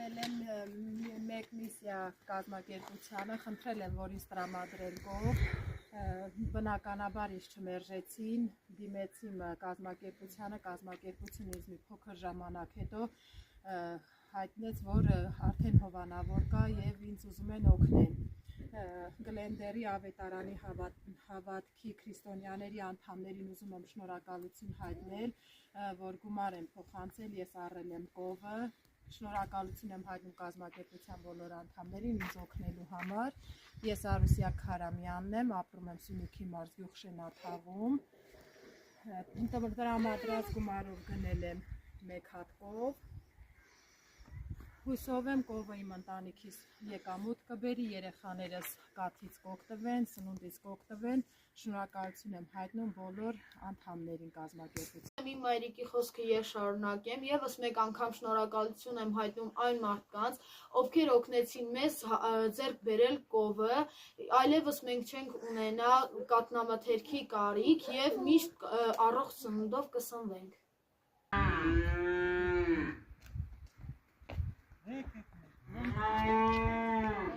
գնել եմ մեկ միսիա կազմակերպությանը, խնդրել եմ, որ ինձ տրամադրել կող, բնականաբար ինձ չմերժեցին, դիմեցի կազմակերպությունը ինձ մի փոքր ժամանակ հետո հայտնեց, որ արդեն հովանավոր կա և ինձ ուզում են օգնել։ Գլենդերի ավետարանի հավատքի քրիստոնյաների անդամներին ուզում եմ շնորհակալություն հայտնել, որ գումար են փոխանցել, ես առել եմ կովը, շնորհակալություն եմ հայտնում կազմակերպության բոլոր անդամներին ինձ օգնելու համար։ Ես Արուսյակ Քարամյանն եմ, ապրում եմ Սյունիքի մարզ Գյուղշենաթաղում, տրամադրած գումարով գնել եմ մեկ հատ կով, հուսով եմ կովը իմ ընտանիքիս եկամուտ կբերի, երեխաներս կաթից կօգտվեն, սնունդից կօգտվեն, շնորհակալություն եմ հայտնում բոլոր անդամներին կազմակերպության։ Իմ մայրիկի խոսքը ես շարունակեմ, ևս մեկ անգամ շնորհակալություն եմ հայտնում այն մարդկանց, ովքեր օգնեցին մեզ ձեռք բերել կովը, այլևս մենք չենք ունենա կաթնամթերքի կարիք և միշտ առողջ սնունդով կսնվենք։